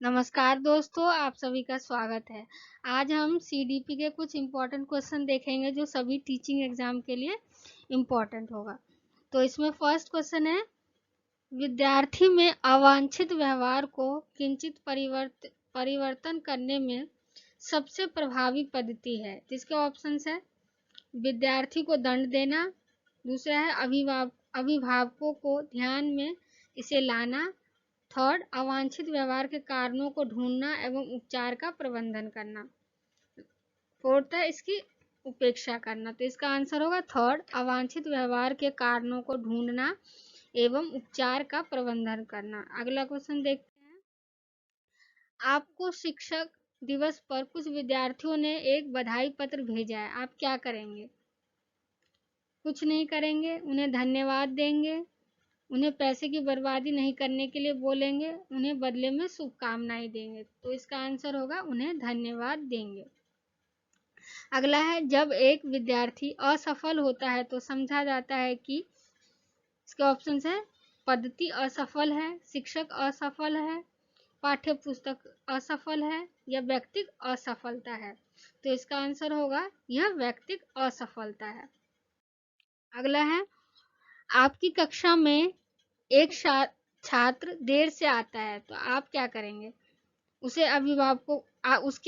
नमस्कार दोस्तों, आप सभी का स्वागत है। आज हम सीडीपी के कुछ इम्पोर्टेंट क्वेश्चन देखेंगे जो सभी टीचिंग एग्जाम के लिए इम्पोर्टेंट होगा। तो इसमें फर्स्ट क्वेश्चन है, विद्यार्थी में अवांछित व्यवहार को किंचित परिवर्तन करने में सबसे प्रभावी पद्धति है। जिसके ऑप्शंस है, विद्यार्थी को दंड देना, दूसरा है अभिभावकों को ध्यान में इसे लाना, थर्ड अवांछित व्यवहार के कारणों को ढूंढना एवं उपचार का प्रबंधन करना, फोर्थ है इसकी उपेक्षा करना। तो इसका आंसर होगा थर्ड, अवांछित व्यवहार के कारणों को ढूंढना एवं उपचार का प्रबंधन करना। अगला क्वेश्चन देखते हैं, आपको शिक्षक दिवस पर कुछ विद्यार्थियों ने एक बधाई पत्र भेजा है, आप क्या करेंगे? कुछ नहीं करेंगे, उन्हें धन्यवाद देंगे, उन्हें पैसे की बर्बादी नहीं करने के लिए बोलेंगे, उन्हें बदले में शुभकामनाएं देंगे। तो इसका आंसर होगा उन्हें धन्यवाद देंगे। अगला है, जब एक विद्यार्थी असफल होता है तो समझा जाता है कि इसके ऑप्शन है, पद्धति असफल है, शिक्षक असफल है, पाठ्य पुस्तक असफल है या व्यक्तिगत असफलता है। तो इसका आंसर होगा यह व्यक्तिगत असफलता है। अगला है, आपकी कक्षा में एक छात्र देर से आता है तो आप क्या करेंगे? उसके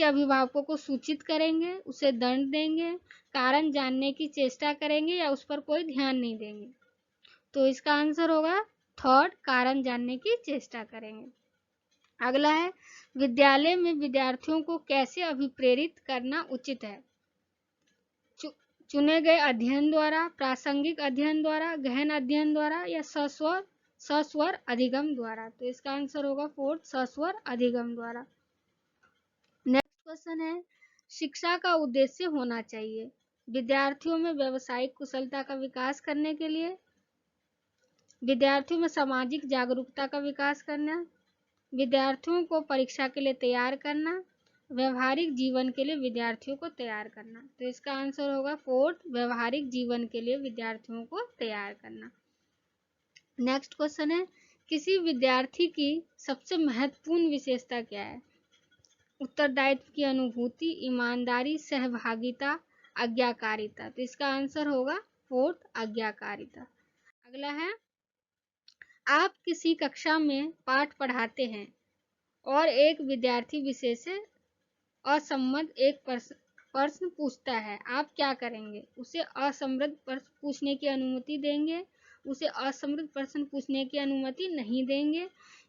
अभिभावकों को सूचित करेंगे, उसे दंड देंगे, कारण जानने की चेष्टा करेंगे या उस पर कोई ध्यान नहीं देंगे। तो इसका आंसर होगा थर्ड, कारण जानने की चेष्टा करेंगे। अगला है, विद्यालय में विद्यार्थियों को कैसे अभिप्रेरित करना उचित है? चुने गए अध्ययन द्वारा, प्रासंगिक अध्ययन द्वारा, गहन अध्ययन द्वारा या सस्वर अधिगम द्वारा। तो इसका आंसर होगा फोर्थ, सस्वर अधिगम द्वारा। नेक्स्ट क्वेश्चन है, शिक्षा का उद्देश्य होना चाहिए विद्यार्थियों में व्यावसायिक कुशलता का विकास करने के लिए, विद्यार्थियों में सामाजिक जागरूकता का विकास करना, विद्यार्थियों को परीक्षा के लिए तैयार करना, व्यवहारिक जीवन के लिए विद्यार्थियों को तैयार करना। तो इसका आंसर होगा फोर्थ, व्यवहारिक जीवन के लिए विद्यार्थियों को तैयार करना। नेक्स्ट क्वेश्चन है, किसी विद्यार्थी की सबसे महत्वपूर्ण विशेषता क्या है? उत्तरदायित्व की अनुभूति, ईमानदारी, सहभागिता, आज्ञाकारिता। तो इसका आंसर होगा फोर्थ, आज्ञाकारिता। अगला है, आप किसी कक्षा में पाठ पढ़ाते हैं और एक विद्यार्थी विशेष से असम्मत एक प्रश्न पूछता है, आप क्या करेंगे? उसे असमृद्ध प्रश्न पूछने की अनुमति देंगे, उसे असमृद्ध प्रश्न पूछने की अनुमति नहीं देंगे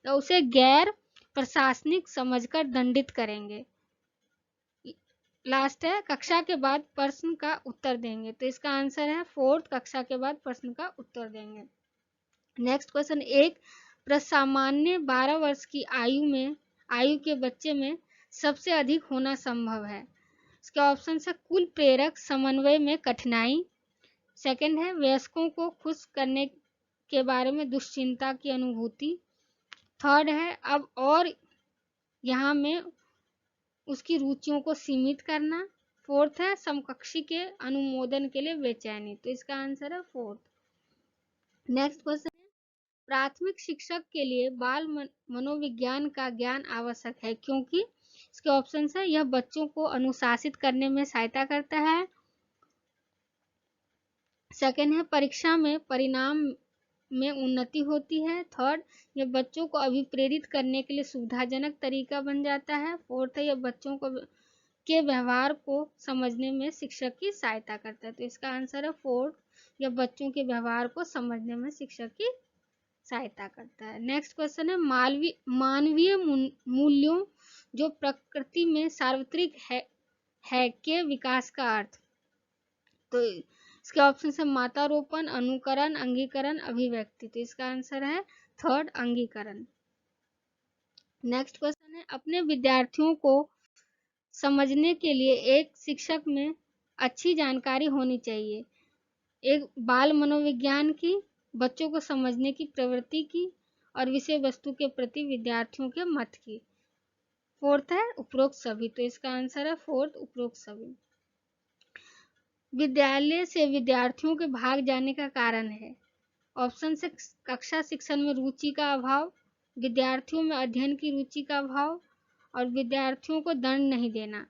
या उसे गैर प्रशासनिक समझकर दंडित करेंगे। लास्ट है, कक्षा के बाद प्रश्न का उत्तर देंगे। तो इसका आंसर है फोर्थ, कक्षा के बाद प्रश्न का उत्तर देंगे। नेक्स्ट क्वेश्चन, एक प्रसामान्य 12 वर्ष की आयु के बच्चे में सबसे अधिक होना संभव है। इसके ऑप्शन है, कुल प्रेरक समन्वय में कठिनाई, सेकंड है वयस्कों को खुश करने के बारे में दुश्चिंता की अनुभूति, थर्ड है अब और यहाँ में उसकी रुचियों को सीमित करना, फोर्थ है समकक्षी के अनुमोदन के लिए बेचैनी। तो इसका आंसर है फोर्थ। नेक्स्ट क्वेश्चन है, प्राथमिक शिक्षक के लिए बाल मनोविज्ञान का ज्ञान आवश्यक है क्योंकि इसके ऑप्शन है, यह बच्चों को अनुशासित करने में सहायता करता है, सेकंड है परीक्षा में परिणाम में उन्नति होती है, थर्ड यह बच्चों को अभिप्रेरित करने के लिए सुविधाजनक तरीका बन जाता है, फोर्थ है यह बच्चों को के व्यवहार को समझने में शिक्षक की सहायता करता है। तो इसका आंसर है फोर्थ, यह बच्चों के व्यवहार को समझने में शिक्षक की सहायता करता है। नेक्स्ट क्वेश्चन है, मानवीय मूल्यों जो प्रकृति में सार्वत्रिक है के विकास का अर्थ। तो इसके ऑप्शन है मातारोपण, अनुकरण, अंगीकरण, अभिव्यक्ति। तो इसका आंसर है थर्ड, अंगीकरण। नेक्स्ट क्वेश्चन है, अपने विद्यार्थियों को समझने के लिए एक शिक्षक में अच्छी जानकारी होनी चाहिए, एक बाल मनोविज्ञान की, बच्चों को समझने की प्रवृत्ति की और विषय वस्तु के प्रति विद्यार्थियों के मत की, फोर्थ है उपरोक्त सभी। तो इसका आंसर है फोर्थ, उपरोक्त सभी। विद्यालय से विद्यार्थियों के भाग जाने का कारण है, ऑप्शन से कक्षा शिक्षण में रुचि का अभाव, विद्यार्थियों में अध्ययन की रुचि का अभाव, और विद्यार्थियों को दंड नहीं देना।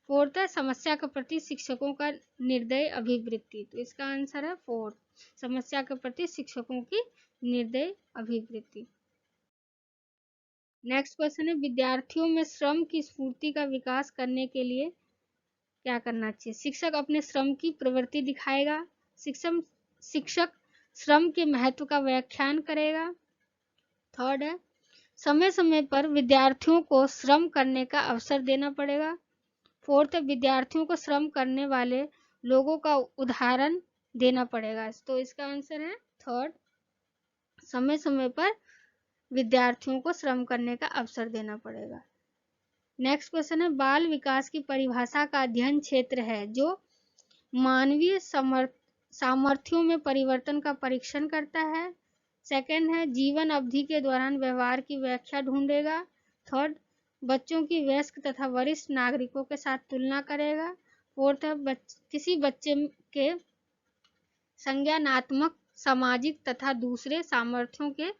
फोर्थ है समस्या के प्रति शिक्षकों का निर्दयी अभिवृत्ति। तो इसका आंसर है फोर्थ, समस्या के प्रति शिक्षकों की निर्दयी अभिवृत्ति। नेक्स्ट क्वेश्चन है विद्यार्थियों में श्रम की स्फूर्ति का विकास करने के लिए क्या करना चाहिए? शिक्षक अपने श्रम की प्रवृत्ति दिखाएगा, शिक्षक श्रम के महत्व का व्याख्यान करेगा। थर्ड है समय समय पर विद्यार्थियों को श्रम करने का अवसर देना पड़ेगा। फोर्थ है विद्यार्थियों को श्रम करने वाले लोगों का उदाहरण देना पड़ेगा। तो इसका आंसर है थर्ड, समय समय पर विद्यार्थियों को श्रम करने का अवसर देना पड़ेगा। नेक्स्ट क्वेश्चन है बाल विकास की परिभाषा का अध्ययन क्षेत्र है जो मानवीय सामर्थ्यों में परिवर्तन का परीक्षण करता है। सेकंड है जीवन अवधि के दौरान व्यवहार की व्याख्या ढूंढेगा। थर्ड बच्चों की वयस्क तथा वरिष्ठ नागरिकों के साथ तुलना करेगा। फोर्थ है किसी बच्चे के संज्ञानात्मक, सामाजिक तथा दूसरे सामर्थ्यों के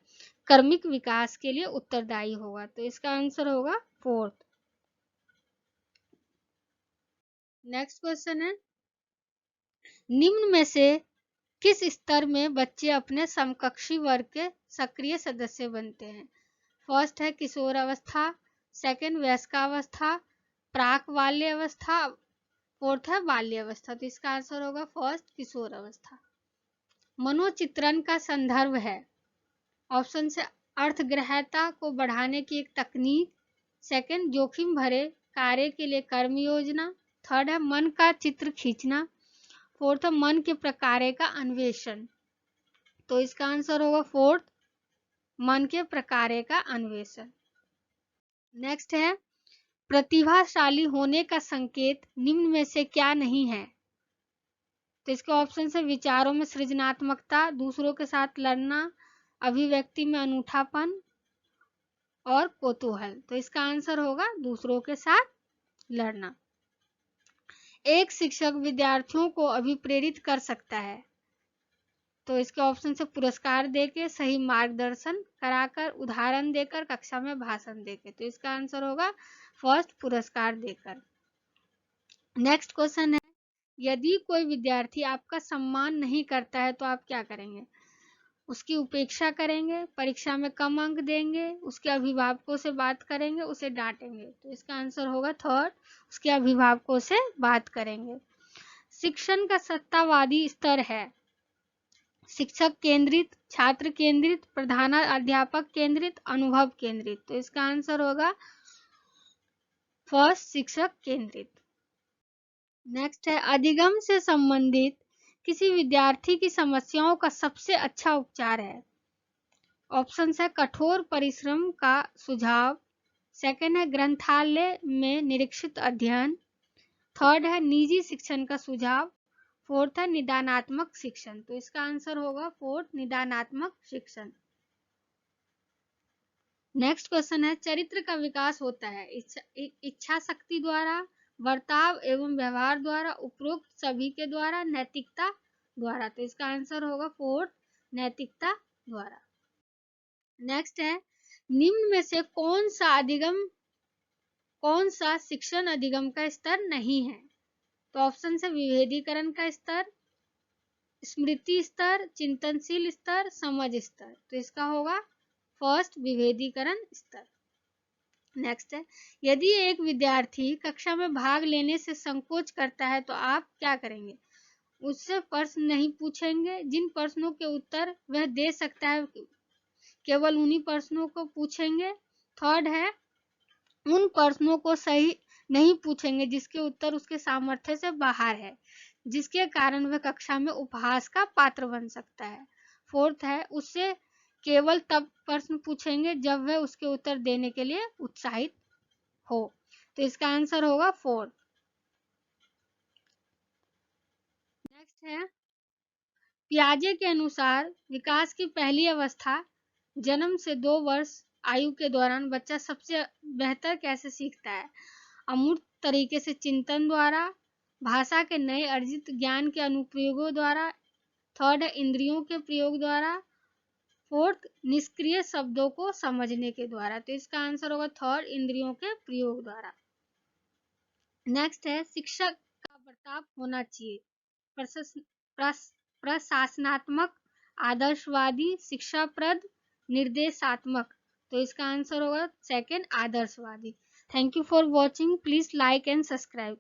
कर्मिक विकास के लिए उत्तरदायी होगा। तो इसका आंसर होगा फोर्थ। नेक्स्ट क्वेश्चन है निम्न में से किस स्तर में बच्चे अपने समकक्षी वर्ग के सक्रिय सदस्य बनते हैं? फर्स्ट है किशोर अवस्था, सेकंड वयस्कावस्था, प्राक बाल्य अवस्था, फोर्थ है बाल्य अवस्था। तो इसका आंसर होगा फर्स्ट किशोर अवस्था। मनोचित्रण का संदर्भ है ऑप्शन से अर्थग्रहता को बढ़ाने की एक तकनीक, सेकंड जोखिम भरे कार्य के लिए कर्म योजना, थर्ड है मन का चित्र खींचना, फोर्थ है मन के प्रकार का अन्वेषण। तो इसका आंसर होगा फोर्थ, मन के प्रकार का अन्वेषण। नेक्स्ट है प्रतिभाशाली होने का संकेत निम्न में से क्या नहीं है? तो इसके ऑप्शन है विचारों में सृजनात्मकता, दूसरों के साथ लड़ना, अभिव्यक्ति में अनूठापन और कौतूहल। तो इसका आंसर होगा दूसरों के साथ लड़ना। एक शिक्षक विद्यार्थियों को अभिप्रेरित कर सकता है। तो इसके ऑप्शन से पुरस्कार देके, सही मार्गदर्शन कराकर, उदाहरण देकर, कक्षा में भाषण देकर। तो इसका आंसर होगा फर्स्ट, पुरस्कार देकर। नेक्स्ट क्वेश्चन है यदि कोई विद्यार्थी आपका सम्मान नहीं करता है तो आप क्या करेंगे? उसकी उपेक्षा करेंगे, परीक्षा में कम अंक देंगे, उसके अभिभावकों से बात करेंगे, उसे डांटेंगे। तो इसका आंसर होगा थर्ड, उसके अभिभावकों से बात करेंगे। शिक्षण का सत्तावादी स्तर है शिक्षक केंद्रित, छात्र केंद्रित, प्रधानाध्यापक केंद्रित, अनुभव केंद्रित। तो इसका आंसर होगा फर्स्ट, शिक्षक केंद्रित। नेक्स्ट है अधिगम से संबंधित किसी विद्यार्थी की समस्याओं का सबसे अच्छा उपचार है। ऑप्शन है कठोर परिश्रम का सुझाव, सेकंड है ग्रंथालय में निरीक्षित अध्ययन, थर्ड है निजी शिक्षण का सुझाव, फोर्थ है निदानात्मक शिक्षण। तो इसका आंसर होगा फोर्थ, निदानात्मक शिक्षण। नेक्स्ट क्वेश्चन है चरित्र का विकास होता है इच्छा शक्ति द्वारा, बर्ताव एवं व्यवहार द्वारा, उपरोक्त सभी के द्वारा, नैतिकता द्वारा। तो इसका आंसर होगा फोर्थ, नैतिकता द्वारा। नेक्स्ट है निम्न में से कौन सा शिक्षण अधिगम का स्तर नहीं है? तो ऑप्शन है विभेदीकरण का स्तर, स्मृति स्तर, चिंतनशील स्तर, समझ स्तर। तो इसका होगा फर्स्ट, विभेदीकरण स्तर। नेक्स्ट है यदि एक विद्यार्थी कक्षा में भाग लेने से संकोच करता है तो आप क्या करेंगे? उससे प्रश्न नहीं पूछेंगे, जिन प्रश्नों के उत्तर वह दे सकता है केवल उन्हीं प्रश्नों को पूछेंगे। थर्ड है उन प्रश्नों को सही नहीं पूछेंगे जिसके उत्तर उसके सामर्थ्य से बाहर है, जिसके कारण वह कक्षा में उपहास का पात्र बन सकता है। फोर्थ है उससे केवल तब प्रश्न पूछेंगे जब वह उसके उत्तर देने के लिए उत्साहित हो। तो इसका आंसर होगा फोर्थ। नेक्स्ट है पियाजे के अनुसार विकास की पहली अवस्था जन्म से 2 वर्ष आयु के दौरान बच्चा सबसे बेहतर कैसे सीखता है? अमूर्त तरीके से चिंतन द्वारा, भाषा के नए अर्जित ज्ञान के अनुप्रयोगों द्वारा, थर्ड है इंद्रियों के प्रयोग द्वारा, फोर्थ, निष्क्रिय शब्दों को समझने के द्वारा। तो इसका आंसर होगा थर्ड, इंद्रियों के प्रयोग द्वारा। नेक्स्ट है शिक्षक का बर्ताव होना चाहिए प्रशासनात्मक, आदर्शवादी, शिक्षाप्रद, निर्देशात्मक। तो इसका आंसर होगा सेकंड, आदर्शवादी। Thank you for watching, please like and subscribe.